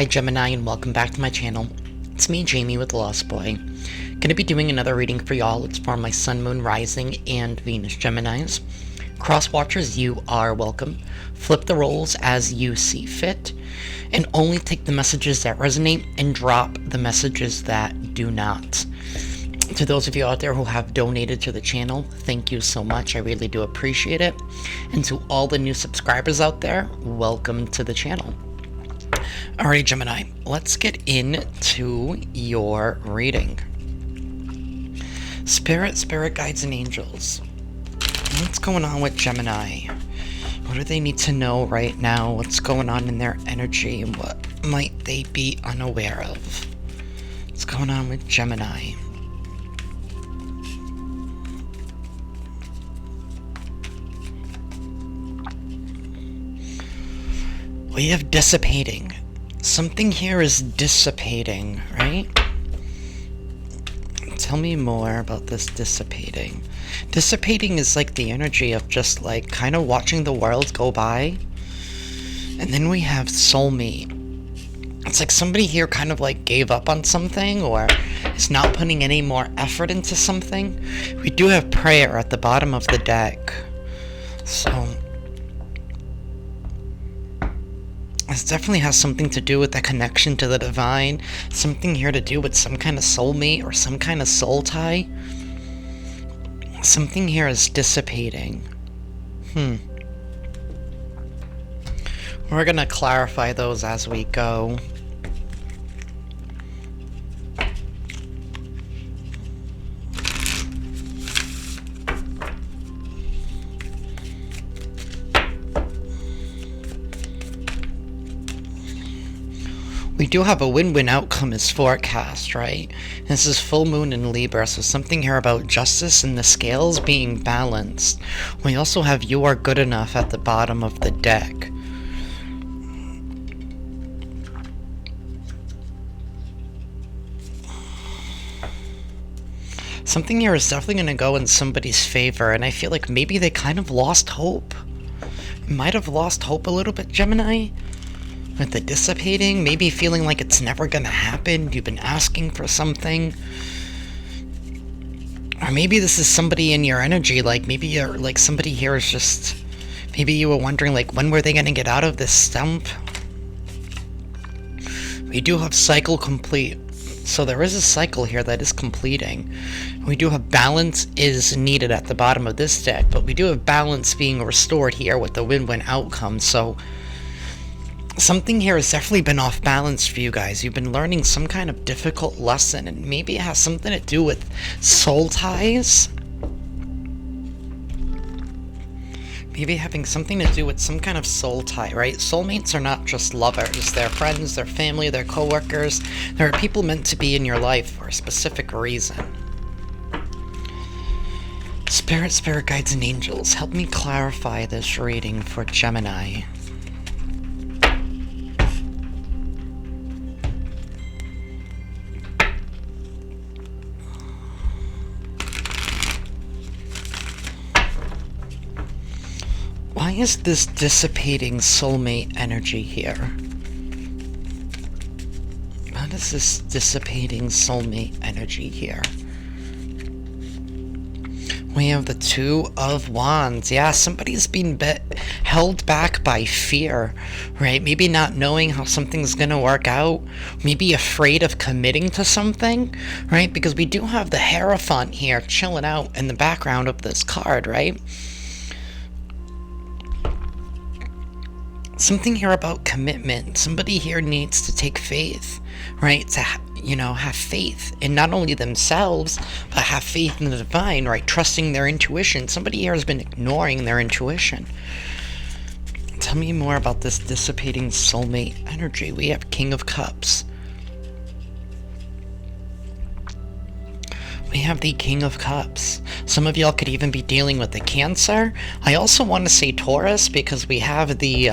Hi Gemini, and welcome back to my channel. It's me, Jamie with Lost Boy. Gonna be doing another reading for y'all. It's for my Sun, Moon, Rising, and Venus Geminis. Cross watchers, you are welcome. Flip the roles as you see fit, and only take the messages that resonate and drop the messages that do not. To those of you out there who have donated to the channel, thank you so much. I really do appreciate it. And to all the new subscribers out there, welcome to the channel. Alright, Gemini, let's get into your reading. Spirit guides and angels. What's going on with Gemini? What do they need to know right now? What's going on in their energy, and what might they be unaware of? What's going on with Gemini? We have dissipating. Something here is dissipating, right? Tell me more about this dissipating. Dissipating is like the energy of just like kind of watching the world go by. And then we have soulmate. It's like somebody here kind of like gave up on something or is not putting any more effort into something. We do have prayer at the bottom of the deck. So this definitely has something to do with the connection to the divine. Something here to do with some kind of soulmate or some kind of soul tie. Something here is dissipating. We're gonna clarify those as we go. We do have a win-win outcome as forecast, right? This is full moon in Libra, so something here about justice and the scales being balanced. We also have you are good enough at the bottom of the deck. Something here is definitely going to go in somebody's favor, and I feel like maybe they kind of lost hope. Might have lost hope a little bit, Gemini. With the dissipating, maybe feeling like it's never gonna happen. You've been asking for something. Or maybe this is somebody in your energy, like maybe you're like somebody here is just, maybe you were wondering like when were they gonna get out of this stump. We do have cycle complete. So there is a cycle here that is completing. We do have balance is needed at the bottom of this deck, but we do have balance being restored here with the win-win outcome. So something here has definitely been off balance for you guys. You've been learning some kind of difficult lesson, and maybe it has something to do with soul ties. Maybe having something to do with some kind of soul tie, right? Soulmates are not just lovers. They're friends, they're family, they're co-workers. There are people meant to be in your life for a specific reason. Spirit guides and angels, help me clarify this reading for Gemini. Why is this dissipating soulmate energy here? What is this dissipating soulmate energy here? We have the Two of Wands. Yeah, somebody's been held back by fear, right? Maybe not knowing how something's gonna work out. Maybe afraid of committing to something, right? Because we do have the Hierophant here chilling out in the background of this card, right? Something here about commitment. Somebody here needs to take faith, right? To, have faith in not only themselves, but have faith in the divine, right? Trusting their intuition. Somebody here has been ignoring their intuition. Tell me more about this dissipating soulmate energy. We have King of Cups. We have the King of Cups. Some of y'all could even be dealing with the Cancer. I also want to say Taurus because we have the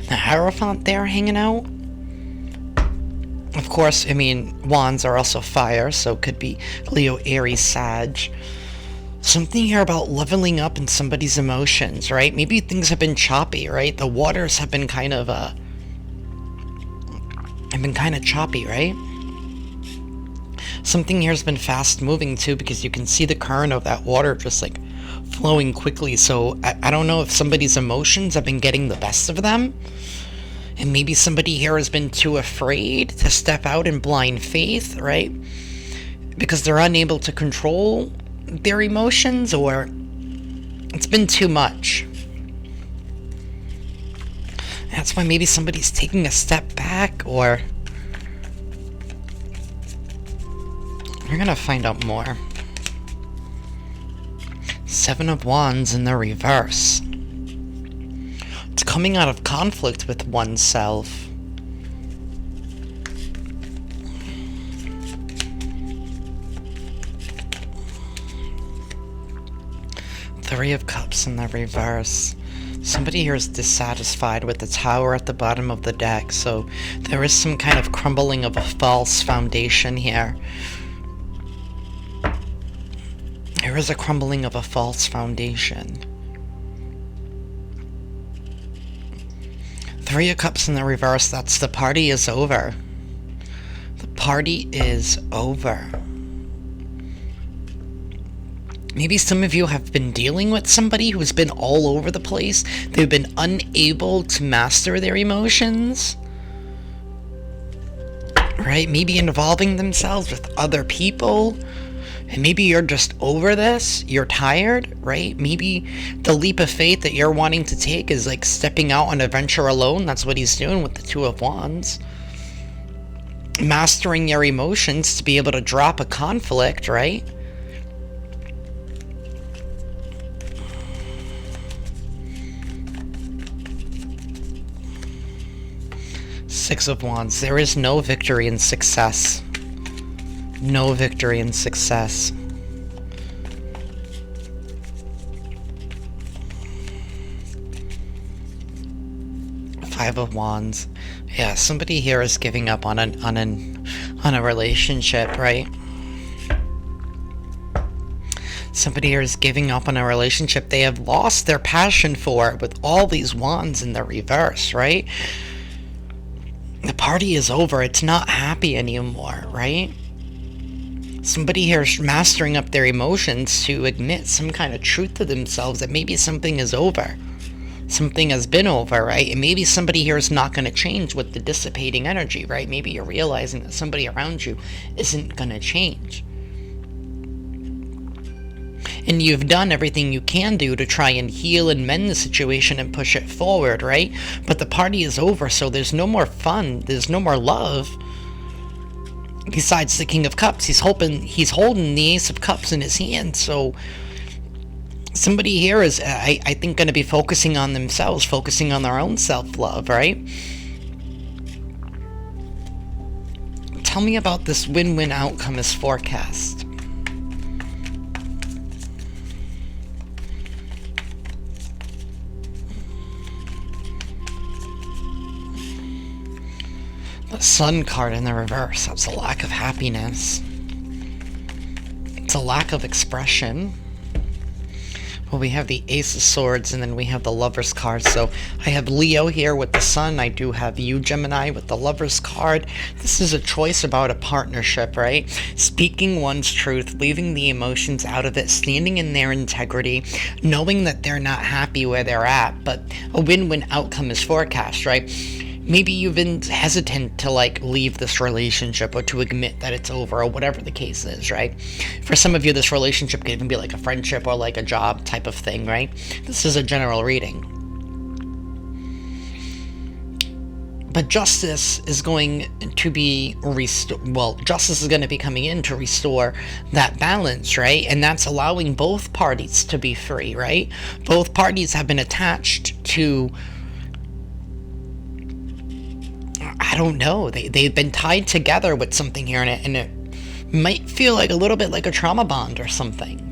Hierophant there hanging out. Of course, I mean, wands are also fire, so it could be Leo, Aries, Sag. Something here about leveling up in somebody's emotions, right? Maybe things have been choppy, right? The waters have been kind of have been kind of choppy, right? Something here has been fast moving too, because you can see the current of that water just like flowing quickly. So I don't know if somebody's emotions have been getting the best of them, and maybe somebody here has been too afraid to step out in blind faith, right? Because they're unable to control their emotions, or it's been too much. That's why maybe somebody's taking a step back, or we're gonna find out more. 7 of Wands in the reverse. It's coming out of conflict with oneself. Three of Cups in the reverse. Somebody here is dissatisfied with the Tower at the bottom of the deck, so there is some kind of crumbling of a false foundation here. There is a crumbling of a false foundation. Three of Cups in the reverse, that's the party is over. The party is over. Maybe some of you have been dealing with somebody who's been all over the place. They've been unable to master their emotions. Right? Maybe involving themselves with other people. And maybe you're just over this. You're tired, right? Maybe the leap of faith that you're wanting to take is like stepping out on a venture alone. That's what he's doing with the Two of Wands. Mastering your emotions to be able to drop a conflict, right? Six of Wands. There is no victory in success. No victory in success. Five of Wands. Yeah, somebody here is giving up on a relationship, right? Somebody here is giving up on a relationship they have lost their passion for with all these wands in the reverse, right? The party is over. It's not happy anymore, right? Somebody here is mastering up their emotions to admit some kind of truth to themselves that maybe something is over. Something has been over, right? And maybe somebody here is not going to change with the dissipating energy, right? Maybe you're realizing that somebody around you isn't going to change. And you've done everything you can do to try and heal and mend the situation and push it forward, right? But the party is over, so there's no more fun. There's no more love. Besides the King of Cups, he's holding the Ace of Cups in his hand. So somebody here is, I think, going to be focusing on themselves, focusing on their own self-love, right? Tell me about this win-win outcome as forecast. The Sun card in the reverse. That's a lack of happiness. It's a lack of expression. Well, we have the Ace of Swords, and then we have the Lover's card. So I have Leo here with the Sun. I do have you, Gemini, with the Lover's card. This is a choice about a partnership, right? Speaking one's truth, leaving the emotions out of it, standing in their integrity, knowing that they're not happy where they're at, but a win-win outcome is forecast, right? Maybe you've been hesitant to leave this relationship or to admit that it's over or whatever the case is, right? For some of you, this relationship could even be like a friendship or like a job type of thing, right? This is a general reading. But justice is going to be justice is going to be coming in to restore that balance, right? And that's allowing both parties to be free, right? Both parties have been attached to, I don't know, they've been tied together with something here, and it might feel like a little bit like a trauma bond or something.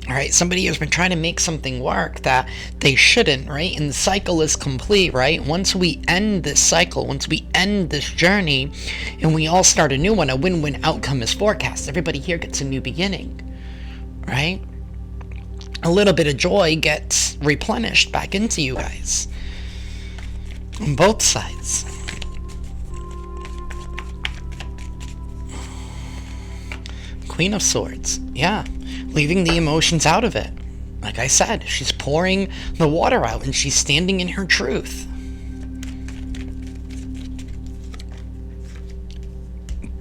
All right, somebody has been trying to make something work that they shouldn't, right? And the cycle is complete, right? Once we end this cycle, once we end this journey, and we all start a new one, a win-win outcome is forecast. Everybody here gets a new beginning, right? A little bit of joy gets replenished back into you guys. On both sides. Queen of Swords. Yeah. Leaving the emotions out of it. Like I said, she's pouring the water out and she's standing in her truth.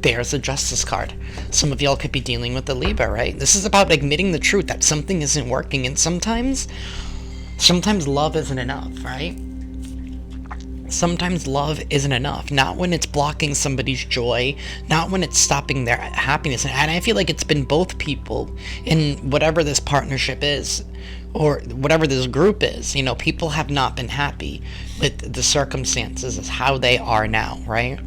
There's a Justice card. Some of y'all could be dealing with the Libra, right? This is about admitting the truth that something isn't working, and sometimes love isn't enough, right? Sometimes love isn't enough. Not when it's blocking somebody's joy, not when it's stopping their happiness. And I feel like it's been both people in whatever this partnership is, or whatever this group is. You know, people have not been happy with the circumstances as how they are now, right?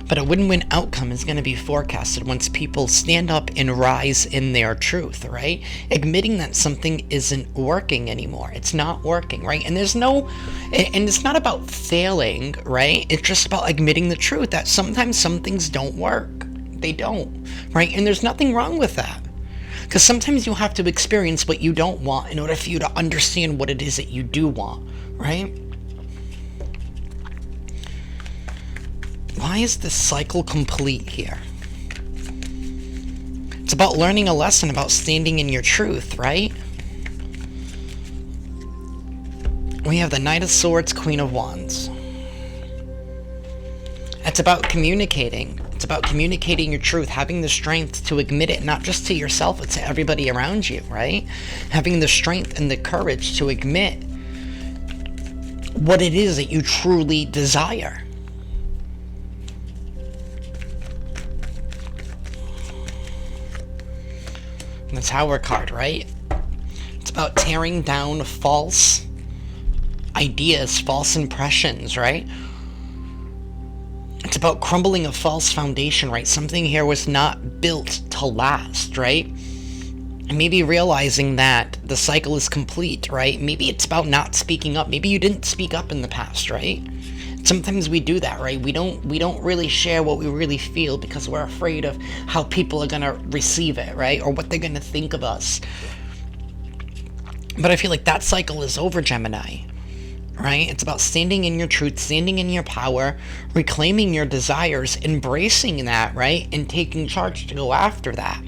But a win-win outcome is going to be forecasted once people stand up and rise in their truth, right? Admitting that something isn't working anymore. It's not working, right? And it's not about failing, right? It's just about admitting the truth that sometimes some things don't work. They don't, right? And there's nothing wrong with that. Because sometimes you have to experience what you don't want in order for you to understand what it is that you do want, right? Why is this cycle complete here? It's about learning a lesson about standing in your truth, right? We have the Knight of Swords, Queen of Wands. It's about communicating. It's about communicating your truth, having the strength to admit it, not just to yourself, but to everybody around you, right? Having the strength and the courage to admit what it is that you truly desire. The Tower card, right? It's about tearing down false ideas, false impressions, right? It's about crumbling a false foundation, right? Something here was not built to last, right? And maybe realizing that the cycle is complete, right? Maybe it's about not speaking up. Maybe you didn't speak up in the past, right? Sometimes we do that, right? We don't really share what we really feel because we're afraid of how people are gonna receive it, right? Or what they're gonna think of us. But I feel like that cycle is over, Gemini, right? It's about standing in your truth, standing in your power, reclaiming your desires, embracing that, right? And taking charge to go after that,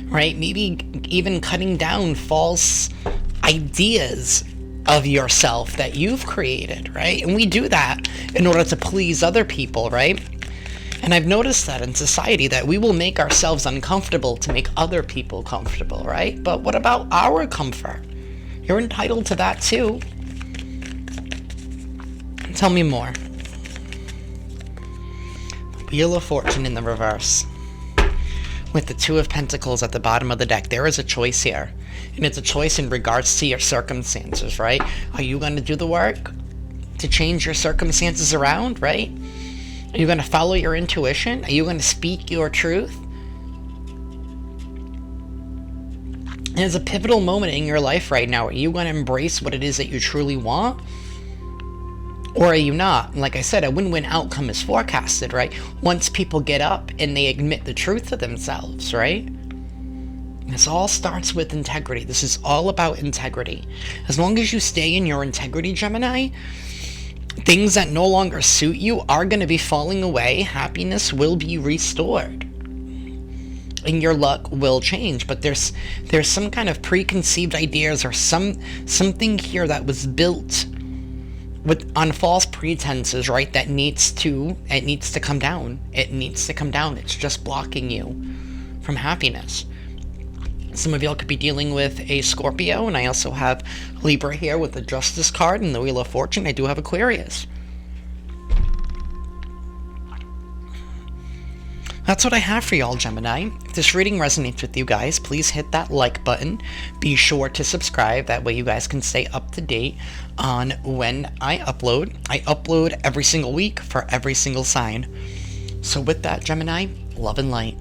right? Maybe even cutting down false ideas of yourself that you've created, right? And we do that in order to please other people, right? And I've noticed that in society that we will make ourselves uncomfortable to make other people comfortable, right? But what about our comfort? You're entitled to that too. Tell me more. Wheel of Fortune in the reverse. With the Two of Pentacles at the bottom of the deck, there is a choice here. And it's a choice in regards to your circumstances, right? Are you going to do the work to change your circumstances around, right? Are you going to follow your intuition? Are you going to speak your truth? And it's a pivotal moment in your life right now. Are you going to embrace what it is that you truly want? Or are you not? Like I said, a win-win outcome is forecasted, right? Once people get up and they admit the truth to themselves, right? This all starts with integrity. This is all about integrity. As long as you stay in your integrity, Gemini, things that no longer suit you are going to be falling away. Happiness will be restored. And your luck will change. But there's some kind of preconceived ideas or something here that was built on false pretenses, right? It needs to come down. It needs to come down. It's just blocking you from happiness. Some of y'all could be dealing with a Scorpio, and I also have Libra here with the Justice card and the Wheel of Fortune. I do have Aquarius. That's what I have for y'all, Gemini. If this reading resonates with you guys, please hit that like button. Be sure to subscribe. That way you guys can stay up to date on when I upload. I upload every single week for every single sign. So with that, Gemini, love and light.